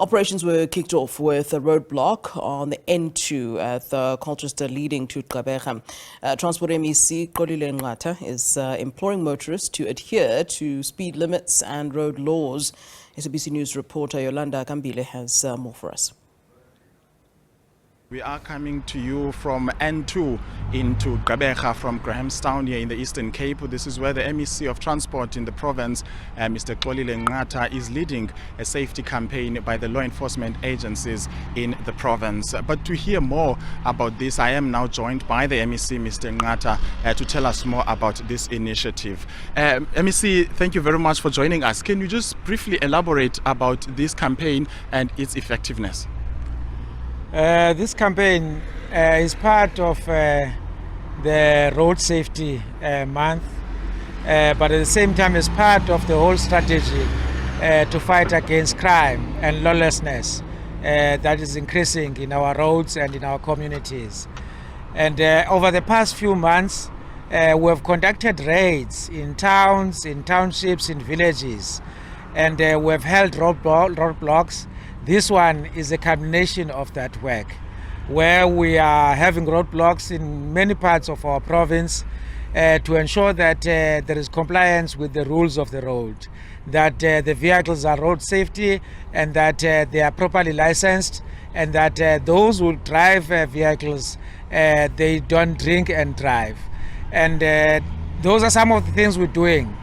Operations were kicked off with a roadblock on the N2 at the Colchester leading to Gqeberha. Transport MEC Xolile Nqatha is imploring motorists to adhere to speed limits and road laws. SABC News reporter Yolanda Kambile has more for us. We are coming to you from N2 into Gqeberha from Grahamstown here in the Eastern Cape. This is where the MEC of Transport in the province, Mr. Xolile Nqatha, is leading a safety campaign by the law enforcement agencies in the province. But to hear more about this, I am now joined by the MEC, Mr. Nqatha, to tell us more about this initiative. MEC, thank you very much for joining us. Can you just briefly elaborate about this campaign and its effectiveness? This campaign is part of the Road Safety Month, but at the same time is part of the whole strategy to fight against crime and lawlessness that is increasing in our roads and in our communities. And over the past few months, we have conducted raids in towns, in townships, in villages, and we have held roadblocks. This one is a culmination of that work, where we are having roadblocks in many parts of our province to ensure that there is compliance with the rules of the road, that the vehicles are road safety and that they are properly licensed, and that those who drive vehicles, they don't drink and drive. And those are some of the things we're doing.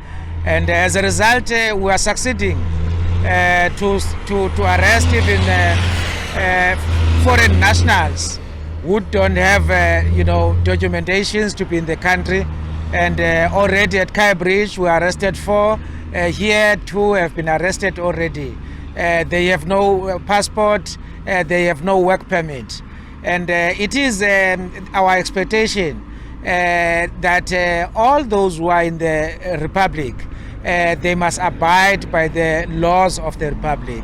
And as a result, we are succeeding to arrest even foreign nationals who don't have documentations to be in the country. And already at Gqeberha we arrested 4. Here 2 have been arrested already. They have no passport, they have no work permit. And it is our expectation that all those who are in the Republic, they must abide by the laws of the Republic,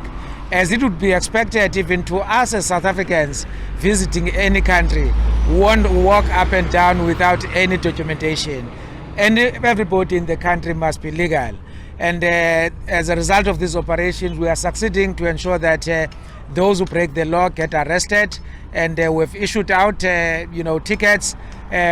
as it would be expected even to us as South Africans visiting any country. We won't walk up and down without any documentation, and everybody in the country must be legal. And as a result of these operations, we are succeeding to ensure that those who break the law get arrested, and we've issued out tickets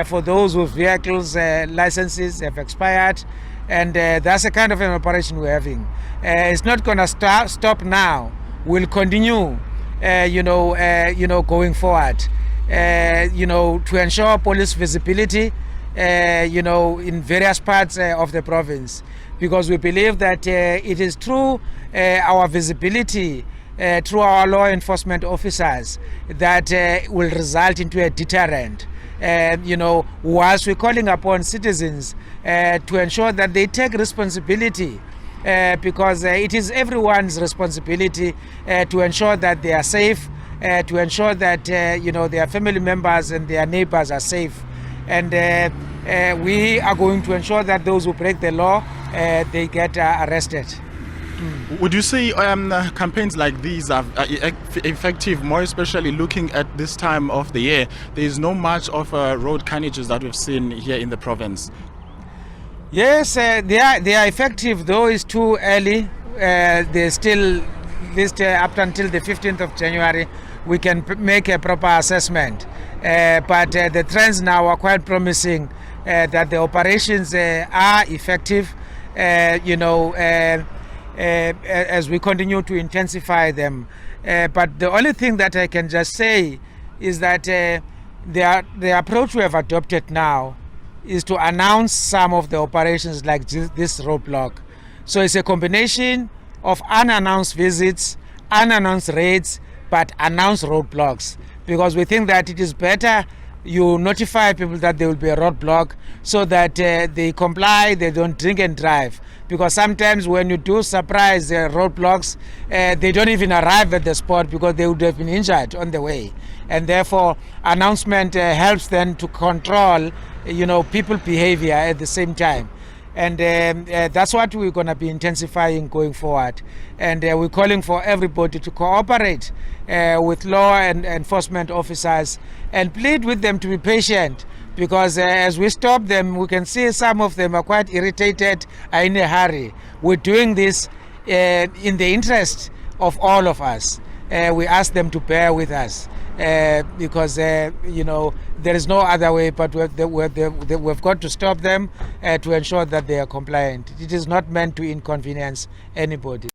for those whose vehicles licenses have expired. And that's the kind of an operation we're having. It's not going to stop now. We'll continue, going forward, to ensure police visibility, in various parts of the province, because we believe that it is through our visibility, through our law enforcement officers, that will result into a deterrent. Whilst we're calling upon citizens to ensure that they take responsibility, because it is everyone's responsibility to ensure that they are safe, to ensure that their family members and their neighbors are safe. And we are going to ensure that those who break the law, they get arrested. Would you say campaigns like these are effective, more especially looking at this time of the year? There is no much of road carnages that we've seen here in the province. Yes, they are effective, though it's too early. They're still, at least up until the 15th of January, we can make a proper assessment. But the trends now are quite promising, that the operations are effective, as we continue to intensify them. But the only thing that I can just say is that the approach we have adopted now is to announce some of the operations like this roadblock. So it's a combination of unannounced visits, unannounced raids, but announced roadblocks, because we think that it is better you notify people that there will be a roadblock so that they comply, they don't drink and drive. Because sometimes when you do surprise roadblocks, they don't even arrive at the spot because they would have been injured on the way. And therefore, announcement helps them to control, people behavior at the same time. And that's what we're going to be intensifying going forward. And we're calling for everybody to cooperate with law and enforcement officers and plead with them to be patient, because as we stop them, we can see some of them are quite irritated, are in a hurry. We're doing this in the interest of all of us. we ask them to bear with us because you know, there is no other way but we've got to stop them to ensure that they are compliant. It is not meant to inconvenience anybody.